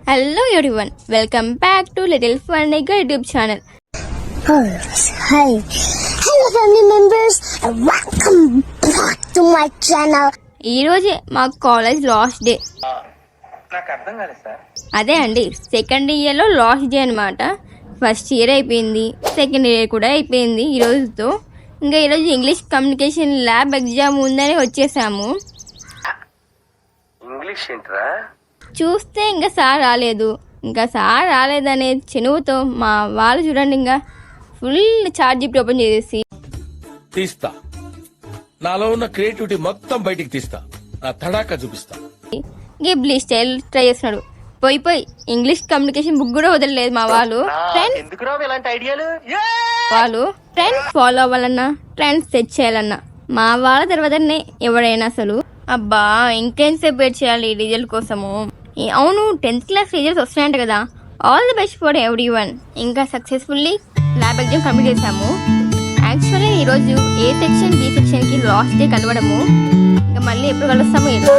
Hello everyone, welcome back to Little Funny Girl YouTube channel. Hi. Hello family members and welcome back to my channel. ఈ రోజే మా college last day. నాకు అర్థం కాలేదు sir. అదే అండి, సెకండ్ ఇయర్లో లాస్ట్ డే అనమాట. ఫస్ట్ ఇయర్ అయిపోయింది, సెకండ్ ఇయర్ కూడా అయిపోయింది ఈ రోజుతో. ఇంకా ఈరోజు ఇంగ్లీష్ కమ్యూనికేషన్ ల్యాబ్ ఎగ్జామ్ ఉందని వచ్చేసాము. ఇంగ్లీష్ ఏంట్రా? చూస్తే ఇంకా సార్ రాలేదనే చెనువుతో మా వాళ్ళు చూడండి ఇంకా ఫుల్ చార్జ్ ఓపెన్ చేసేసి తీస్తా, నాలో ఉన్న క్రియేటివిటీ మొత్తం బయటికి తీస్తా, నా తడాకా చూపిస్తా. గిబ్లీ స్టైల్ ట్రై చేస్తున్నాడు. పోయి ఇంగ్లీష్ కమ్యూనికేషన్ బుక్ కూడా వదలలేదు మా వాళ్ళు. ఎందుకు రావు ఇలాంటి ఐడియాలు? ట్రెండ్ ఫాలో అవ్వాలన్నా, ట్రెండ్ సెట్ చేయాలన్నా మా వాళ్ళ తర్వాతనే ఎవరైనా అసలు. అబ్బా ఇంకెంతసేపు వెయిట్ చేయాలి రిజల్ట్ కోసము. అవును, 10th క్లాస్ రిజల్ట్స్ వస్తున్నాయంట కదా. All the best for everyone. ఇంకా సక్సెస్ఫుల్లీ ల్యాబ్ ఎగ్జామ్ కంప్లీట్ చేసాము. యాక్చువల్లీ ఈరోజు ఏ సెక్షన్ బి సెక్షన్కి లాస్ట్ డే కలవడము. ఇంకా మళ్ళీ ఎప్పుడు కలుస్తామో ఇలా.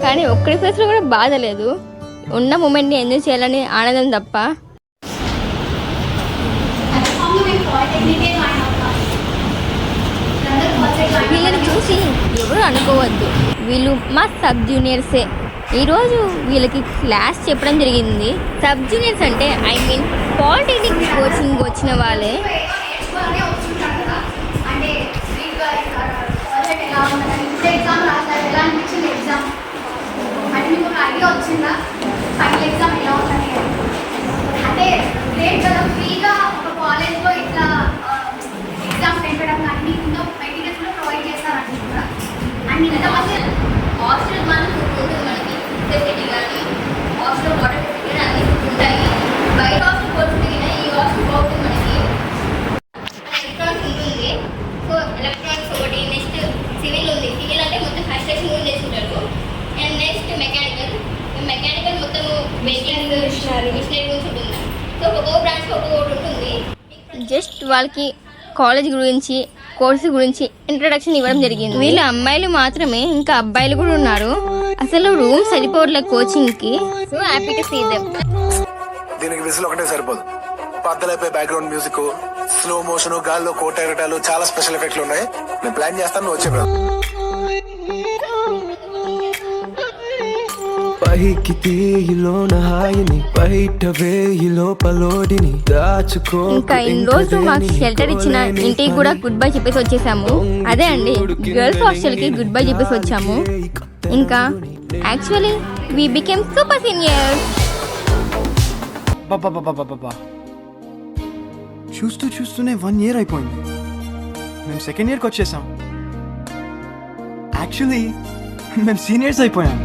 కానీ ఒక్కడి ఫేస్లో కూడా బాధ లేదు. ఉన్న మూమెంట్ని ఎంజాయ్ చేయాలని ఆనందం తప్ప. వీళ్ళని చూసి ఎవరు అనుకోవద్దు, వీళ్ళు మా సబ్ జూనియర్సే. ఈరోజు వీళ్ళకి క్లాస్ చెప్పడం జరిగింది. సబ్ జూనియర్స్ అంటే పాలిటెక్నిక్ కోచింగ్ వచ్చిన వాళ్ళే. ఐడియా వచ్చిందా ఫైనల్ ఎగ్జామ్ ఎలా ఉందని? అంటే గ్రేట్ కదా, ఫ్రీగా ఒక కాలేజ్లో ఇట్లా ఎగ్జామ్ పెట్టడం కానీ మీకు మెటీరియల్స్ కూడా ప్రొవైడ్ చేస్తారండి కూడా. అండ్ ఇంతమంది హాస్టల్ మనం ఉంటుంది, మనకి ఫెసిలిటీ కానీ హాస్టల్ వాటర్ ఫెసిలిటీ అన్నీ ఉంటాయి. బయట హాస్టల్ పోతుంది కదా, ఈ హాస్టల్ బాగుంటుంది మనకి. ఎలక్ట్రానిక్స్ ఉంటుంది. సో ఎలక్ట్రానిక్స్ ఒకటి, నెక్స్ట్ సివిల్ ఉంది. సివిల్ అంటే మొత్తం కన్స్ట్రక్షన్ కూడా చేసుకుంటారు. అండ్ నెక్స్ట్ మెకానికల్ మొత్తం వెహికల్స్ మిషనరీ గురించి ఉంటుంది. సో ఒక్కొక్క బ్రాంచ్ ఒక్కొక్కటి ఉంటుంది. జస్ట్ వాళ్ళకి కాలేజ్ గురించి, కోర్సు గురించి ఇంట్రడక్షన్ ఇవ్వడం జరిగింది. వీళ్ళు అమ్మాయిలు మాత్రమే, ఇంకా అబ్బాయిలు కూడా ఉన్నారు. అసలు రూమ్ సరిపోవట్లే కోచింగ్కి. So happy to see them. దీనికి విజిల్ ఒకటే సరిపోదు. పద్దలైపోయి బ్యాక్గ్రౌండ్ మ్యూజిక్, స్లో మోషన్, గాల్లో కోట ఎగటాలు, చాలా స్పెషల్ ఎఫెక్ట్లు ఉన్నాయి. నేను ప్లాన్ చేస్తాను, నువ్వు వచ్చే పైకి తీయిలోన హాయిని బయట వేయి లోపలోడిని దాచుకో. ఇంకా ఇన్ని రోజులు మాకు షెల్టర్ ఇచ్చిన ఇంటికి కూడా గుడ్ బై చెప్పేసి వచ్చేసాము. అదే అండి, గర్ల్స్ హాస్టల్ కి గుడ్ బై చెప్పేసి వచ్చాము. ఇంకా actually we became super seniors. చూస్తూనే 1 year అయిపోయింది. మేము సెకండ్ ఇయర్కి వచ్చేసాం. యాక్చువల్లీ మేము సీనియర్స్ అయిపోయాం.